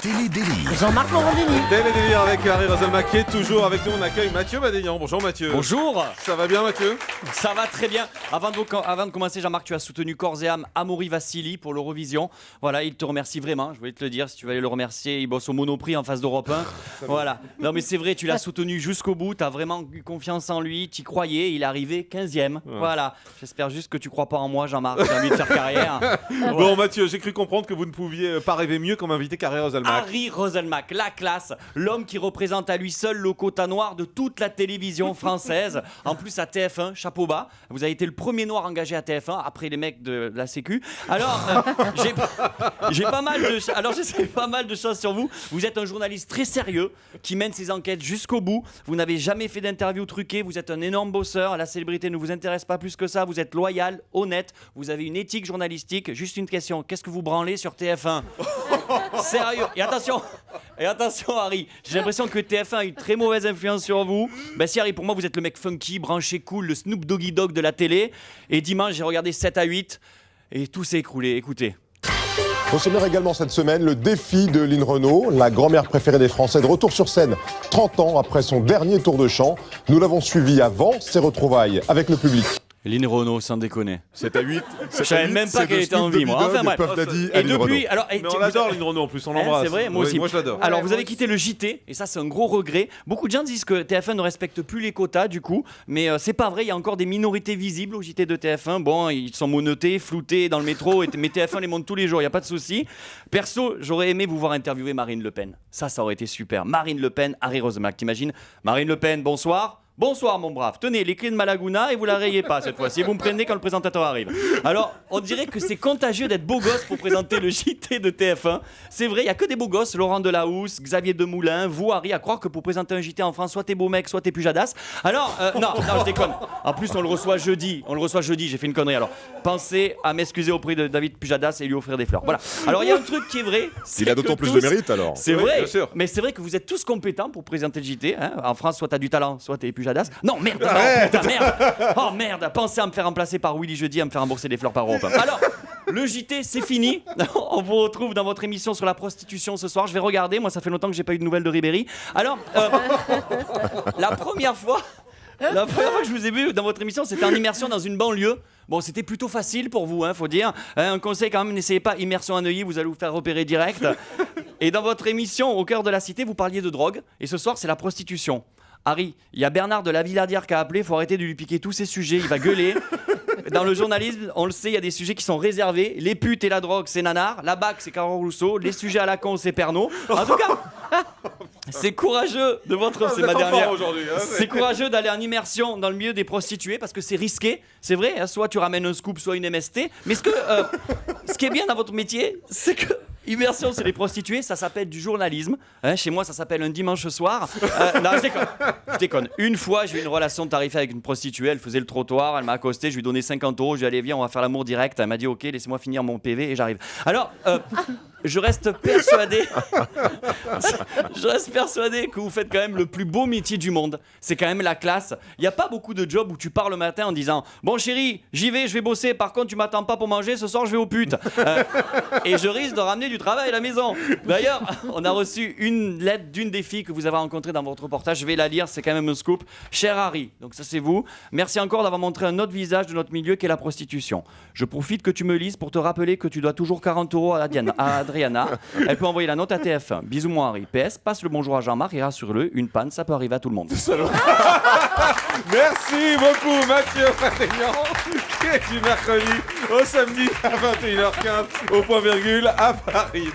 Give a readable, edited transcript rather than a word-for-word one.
Télédélire. Jean-Marc Morandini. Télédélire avec Harry Roselmack qui est toujours avec nous. On accueille Mathieu Madénian. Bonjour Mathieu. Bonjour. Ça va bien Mathieu? Ça va très bien. Avant de commencer, Jean-Marc, tu as soutenu corps et âme Amaury Vassili pour l'Eurovision. Voilà, il te remercie vraiment. Je voulais te le dire, si tu veux aller le remercier, il bosse au Monoprix en face d'Europe 1. Voilà. Non mais c'est vrai, tu l'as soutenu jusqu'au bout. Tu as vraiment eu confiance en lui. Tu y croyais. Il est arrivé 15e. Ouais. Voilà. J'espère juste que tu crois pas en moi, Jean-Marc. J'ai envie de faire carrière. Ouais. Bon Mathieu, j'ai cru comprendre que vous ne pouviez pas rêver mieux comme invité qu'Harry Roselmack. Harry Roselmack, la classe, l'homme qui représente à lui seul le quota noir de toute la télévision française. En plus à TF1, chapeau bas. Vous avez été le premier noir engagé à TF1 après les mecs de la Sécu. Alors, j'ai pas mal de, alors je sais pas mal de choses sur vous. Vous êtes un journaliste très sérieux qui mène ses enquêtes jusqu'au bout. Vous n'avez jamais fait d'interview truquée. Vous êtes un énorme bosseur. La célébrité ne vous intéresse pas plus que ça. Vous êtes loyal, honnête. Vous avez une éthique journalistique. Juste une question. Qu'est-ce que vous branlez sur TF1? Sérieux. Et attention Harry, j'ai l'impression que TF1 a une très mauvaise influence sur vous. Ben si Harry, pour moi vous êtes le mec funky, branché cool, le Snoop Doggy Dogg de la télé. Et dimanche j'ai regardé 7 à 8 et tout s'est écroulé, écoutez. Au sommaire également cette semaine, le défi de Lynn Renaud, la grand-mère préférée des Français, de retour sur scène 30 ans après son dernier tour de chant. Nous l'avons suivi avant ses retrouvailles avec le public. Lynn Renaud, sans déconner. 7 à 8. Je savais même pas qu'elle était en vie, moi. Enfin bref. Et depuis, alors, Mais on l'adore Lynn Renaud en plus, on l'embrasse. C'est vrai, moi aussi. Moi je l'adore. Alors vous avez quitté le JT, et ça c'est un gros regret. Beaucoup de gens disent que TF1 ne respecte plus les quotas du coup, mais c'est pas vrai, il y a encore des minorités visibles au JT de TF1. Bon, ils sont monotés, floutés dans le métro, mais TF1 les monte tous les jours, il n'y a pas de souci. Perso, j'aurais aimé vous voir interviewer Marine Le Pen. Ça aurait été super. Marine Le Pen, Harry Roselmack, t'imagines? Marine Le Pen, bonsoir. Bonsoir mon brave, tenez les clés de ma Laguna et vous la rayez pas cette fois-ci, vous me prenez quand le présentateur arrive. Alors on dirait que c'est contagieux d'être beau gosse pour présenter le JT de TF1. C'est vrai, il n'y a que des beaux gosses, Laurent Delahousse, Xavier Demoulin, vous Harry, à croire que pour présenter un JT en France, soit t'es beau mec, soit t'es Pujadas. Alors, non, je déconne. En plus on le reçoit jeudi, j'ai fait une connerie. Alors pensez à m'excuser auprès de David Pujadas et lui offrir des fleurs. Voilà. Alors il y a un truc qui est vrai. Il a d'autant plus de mérite alors. C'est Oui, vrai, bien sûr. mais c'est vrai que vous êtes tous compétents pour présenter le JT. Hein. En France, soit t'as du talent, soit t'es Pujadas. Non, merde, putain, merde. Oh merde, pensez à me faire remplacer par Willy Jeudi, à me faire rembourser des fleurs par Europe. Alors, le JT, c'est fini. On vous retrouve dans votre émission sur la prostitution ce soir. Je vais regarder, moi ça fait longtemps que j'ai pas eu de nouvelles de Ribéry. Alors, la première fois que je vous ai vu dans votre émission, c'était en immersion dans une banlieue. Bon, c'était plutôt facile pour vous, faut dire. Un conseil quand même, n'essayez pas immersion à Neuilly, vous allez vous faire repérer direct. Et dans votre émission, au cœur de la cité, vous parliez de drogue. Et ce soir, c'est la prostitution. Harry, il y a Bernard de la Villardière qui a appelé, faut arrêter de lui piquer tous ses sujets, il va gueuler. Dans le journalisme, on le sait, il y a des sujets qui sont réservés. Les putes et la drogue, c'est Nanar. La BAC, c'est Carole Rousseau. Les sujets à la con, c'est Pernod. En tout cas, c'est courageux de votre... c'est ma dernière. C'est courageux d'aller en immersion dans le milieu des prostituées parce que c'est risqué. C'est vrai, hein, soit tu ramènes un scoop, soit une MST. Mais ce qui est bien dans votre métier, c'est que... Immersion, c'est les prostituées, ça s'appelle du journalisme. Hein, chez moi, ça s'appelle un dimanche soir. Non, je déconne. Une fois, j'ai eu une relation tarifée avec une prostituée. Elle faisait le trottoir, elle m'a accosté, je lui ai donné 50 €. Je lui ai dit, allez, viens, on va faire l'amour direct. Elle m'a dit, ok, laissez-moi finir mon PV et j'arrive. Alors, je reste persuadé que vous faites quand même le plus beau métier du monde. C'est quand même la classe. Il n'y a pas beaucoup de jobs où tu pars le matin en disant, bon chérie, j'y vais, je vais bosser. Par contre, tu m'attends pas pour manger. Ce soir, je vais aux putes. Et je risque de ramener du travail à la maison. D'ailleurs, on a reçu une lettre d'une des filles que vous avez rencontrées dans votre reportage. Je vais la lire, c'est quand même un scoop. Cher Harry, donc ça c'est vous. Merci encore d'avoir montré un autre visage de notre milieu qu'est la prostitution. Je profite que tu me lises pour te rappeler que tu dois toujours 40 € à Adriana. Elle peut envoyer la note à TF1. Bisous mon Harry. PS, passe le bonjour à Jean-Marc et rassure-le, une panne, ça peut arriver à tout le monde. Merci beaucoup Mathieu Madénian, qui est du mercredi au samedi à 21h15 au point virgule à Paris.